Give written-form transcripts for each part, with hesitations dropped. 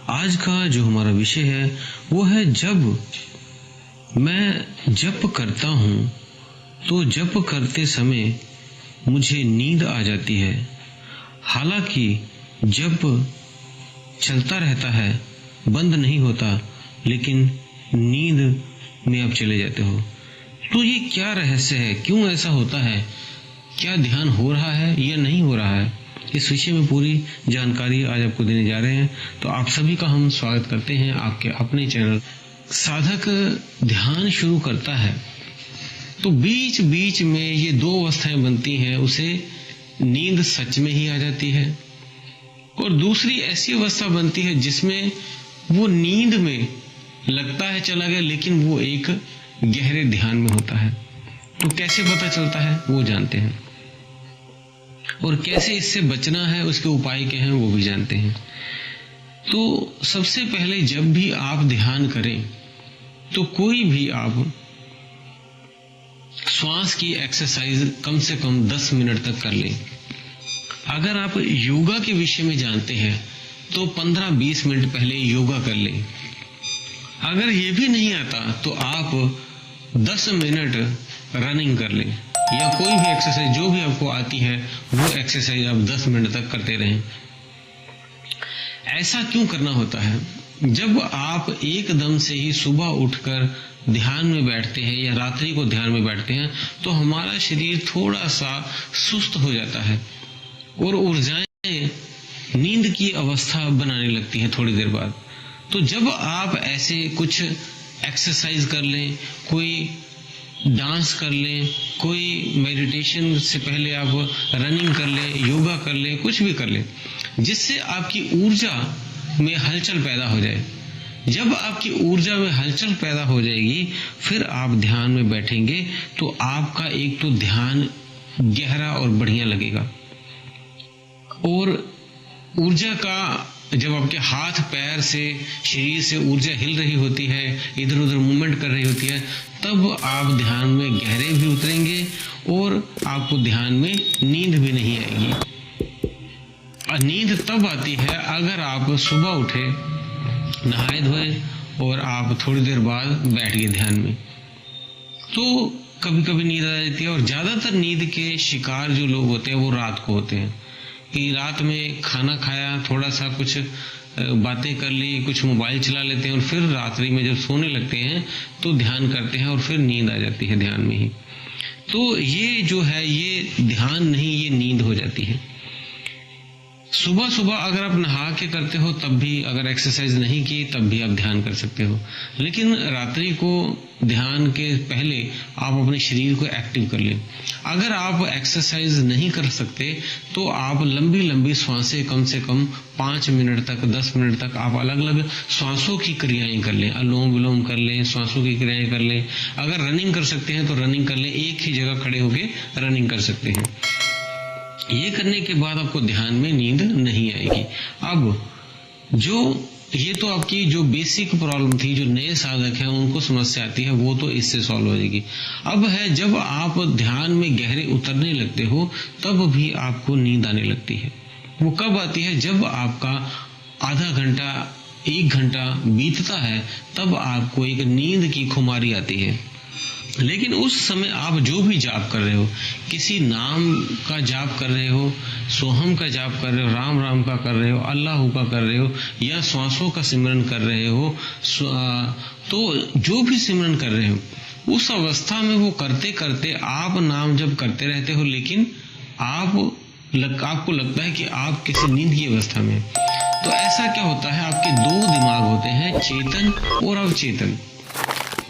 आज का जो हमारा विषय है वो है जब मैं जप करता हूँ तो जप करते समय मुझे नींद आ जाती है। हालांकि जप चलता रहता है, बंद नहीं होता, लेकिन नींद में आप चले जाते हो। तो ये क्या रहस्य है, क्यों ऐसा होता है? क्या ध्यान हो रहा है या नहीं हो रहा है? इस विषय में पूरी जानकारी आज आपको देने जा रहे हैं। तो आप सभी का हम स्वागत करते हैं आपके अपने चैनल। साधक ध्यान शुरू करता है तो बीच बीच में ये दो अवस्थाएं बनती हैं। उसे नींद सच में ही आ जाती है और दूसरी ऐसी अवस्था बनती है जिसमें वो नींद में लगता है चला गया, लेकिन वो एक गहरे ध्यान में होता है। तो कैसे पता चलता है वो जानते हैं, और कैसे इससे बचना है उसके उपाय क्या हैं वो भी जानते हैं। तो सबसे पहले जब भी आप ध्यान करें तो कोई भी आप श्वास की एक्सरसाइज कम से कम 10 मिनट तक कर लें। अगर आप योगा के विषय में जानते हैं तो 15-20 मिनट पहले योगा कर लें। अगर ये भी नहीं आता तो आप 10 मिनट रनिंग कर लें, या कोई भी एक्सरसाइज जो भी आपको आती है वो एक्सरसाइज आप 10 मिनट तक करते रहें। ऐसा क्यों करना होता है? जब आप एकदम से ही सुबह उठकर ध्यान में बैठते हैं या रात्रि को ध्यान में बैठते हैं तो हमारा शरीर थोड़ा सा सुस्त हो जाता है और ऊर्जाएं नींद की अवस्था बनाने लगती है थोड़ी देर बाद। तो जब आप ऐसे कुछ एक्सरसाइज कर लें, कोई डांस कर लें, कोई मेडिटेशन से पहले आप रनिंग कर लें, योगा कर लें, कुछ भी कर लें, जिससे आपकी ऊर्जा में हलचल पैदा हो जाए। जब आपकी ऊर्जा में हलचल पैदा हो जाएगी फिर आप ध्यान में बैठेंगे तो आपका एक तो ध्यान गहरा और बढ़िया लगेगा, और ऊर्जा का जब आपके हाथ पैर से शरीर से ऊर्जा हिल रही होती है, इधर उधर मूवमेंट कर रही होती है, तब आप ध्यान में गहरे भी उतरेंगे और आपको ध्यान में नींद भी नहीं आएगी। और नींद तब आती है अगर आप सुबह उठे, नहाए धोए और आप थोड़ी देर बाद बैठ गए ध्यान में, तो कभी कभी नींद आ जाती है। और ज्यादातर नींद के शिकार जो लोग होते हैं वो रात को होते हैं, कि रात में खाना खाया, थोड़ा सा कुछ बातें कर ली, कुछ मोबाइल चला लेते हैं और फिर रात्रि में जब सोने लगते हैं तो ध्यान करते हैं और फिर नींद आ जाती है ध्यान में ही। तो ये जो है ये ध्यान नहीं, ये नींद हो जाती है। सुबह सुबह अगर आप नहा के करते हो तब भी, अगर एक्सरसाइज नहीं की तब भी आप ध्यान कर सकते हो, लेकिन रात्रि को ध्यान के पहले आप अपने शरीर को एक्टिव कर लें। अगर आप एक्सरसाइज नहीं कर सकते तो आप लंबी लंबी श्वासें कम से कम 5 मिनट तक, 10 मिनट तक आप अलग अलग श्वासों की क्रियाएं कर लें, अनुलोम विलोम कर लें, श्वासों की क्रियाएं कर लें। अगर रनिंग कर सकते हैं तो रनिंग कर लें, एक ही जगह खड़े होकर रनिंग कर सकते हैं। ये करने के बाद आपको ध्यान में नींद नहीं आएगी। अब जो ये तो आपकी जो बेसिक प्रॉब्लम थी, जो नए साधक हैं उनको समस्या आती है, वो तो इससे सॉल्व हो जाएगी। अब है जब आप ध्यान में गहरे उतरने लगते हो तब भी आपको नींद आने लगती है। वो कब आती है? जब आपका आधा घंटा 1 घंटा बीतता है तब आपको एक नींद की खुमारी आती है। लेकिन उस समय आप जो भी जाप कर रहे हो, किसी नाम का जाप कर रहे हो, सोहम का जाप कर रहे हो, राम राम का कर रहे हो, अल्लाह का कर रहे हो, या श्वासों का सिमरन कर रहे हो, तो जो भी सिमरन कर रहे हो उस अवस्था में वो करते करते आप नाम जब करते रहते हो, लेकिन आपको लगता है कि आप किसी नींद की अवस्था में। तो ऐसा क्या होता है, आपके 2 दिमाग होते हैं, चेतन और अवचेतन।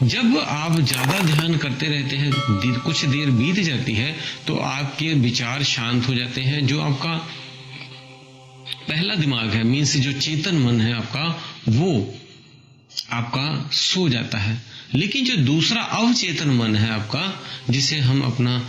जब आप ज्यादा ध्यान करते रहते हैं, कुछ देर बीत जाती है तो आपके विचार शांत हो जाते हैं। जो आपका पहला दिमाग है, मीन्स जो चेतन मन है आपका, वो आपका सो जाता है। लेकिन जो दूसरा अवचेतन मन है आपका, जिसे हम अपना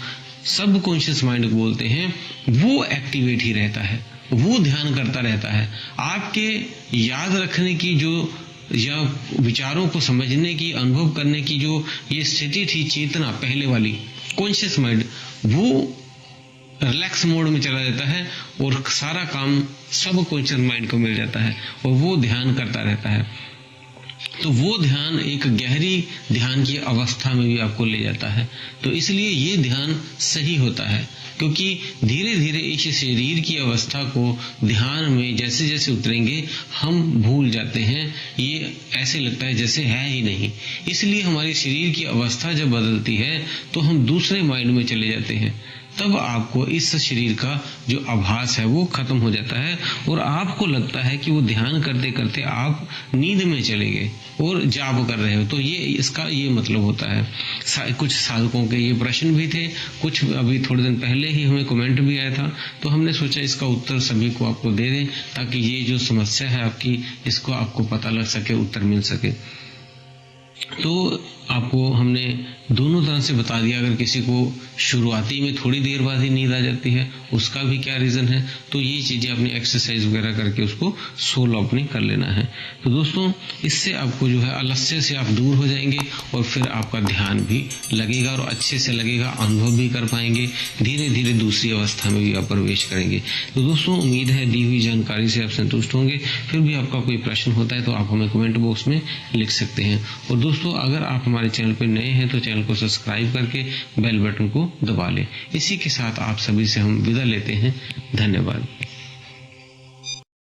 सबकॉन्शियस माइंड बोलते हैं, वो एक्टिवेट ही रहता है, वो ध्यान करता रहता है। आपके याद रखने की जो, या विचारों को समझने की, अनुभव करने की जो ये स्थिति थी, चेतना पहले वाली, कॉन्शियस माइंड, वो रिलैक्स मोड में चला जाता है और सारा काम सब कॉन्शियस माइंड को मिल जाता है और वो ध्यान करता रहता है। तो वो ध्यान एक गहरी ध्यान की अवस्था में भी आपको ले जाता है। तो इसलिए ये ध्यान सही होता है, क्योंकि धीरे धीरे इस शरीर की अवस्था को ध्यान में जैसे जैसे उतरेंगे हम भूल जाते हैं, ये ऐसे लगता है जैसे है ही नहीं। इसलिए हमारे शरीर की अवस्था जब बदलती है तो हम दूसरे माइंड में चले जाते हैं, तब आपको इस शरीर का जो आभास है वो खत्म हो जाता है और आपको लगता है कि वो ध्यान करते करते आप नींद में चले गए और जाप कर रहे हो। तो ये इसका ये मतलब होता है। कुछ साधकों के ये प्रश्न भी थे, कुछ अभी थोड़े दिन पहले ही हमें कमेंट भी आया था, तो हमने सोचा इसका उत्तर सभी को आपको दे दें, ताकि ये जो समस्या है आपकी, इसको आपको पता लग सके, उत्तर मिल सके। तो आपको हमने दोनों तरह से बता दिया। अगर किसी को शुरुआती में थोड़ी देर बाद ही नींद आ जाती है, उसका भी क्या रीज़न है, तो ये चीज़ें अपनी एक्सरसाइज वगैरह करके उसको सोल्व अपने कर लेना है। तो दोस्तों, इससे आपको जो है आलस्य से आप दूर हो जाएंगे और फिर आपका ध्यान भी लगेगा और अच्छे से लगेगा, अनुभव भी कर पाएंगे, धीरे धीरे दूसरी अवस्था में भी आप प्रवेश करेंगे। तो दोस्तों, उम्मीद है दी हुई जानकारी से आप संतुष्ट होंगे। फिर भी आपका कोई प्रश्न होता है तो आप हमें कमेंट बॉक्स में लिख सकते हैं। और दोस्तों, अगर आप हमारे चैनल पर नए हैं तो चैनल को सब्सक्राइब करके बेल बटन को दबा लें। इसी के साथ आप सभी से हम विदा लेते हैं। धन्यवाद।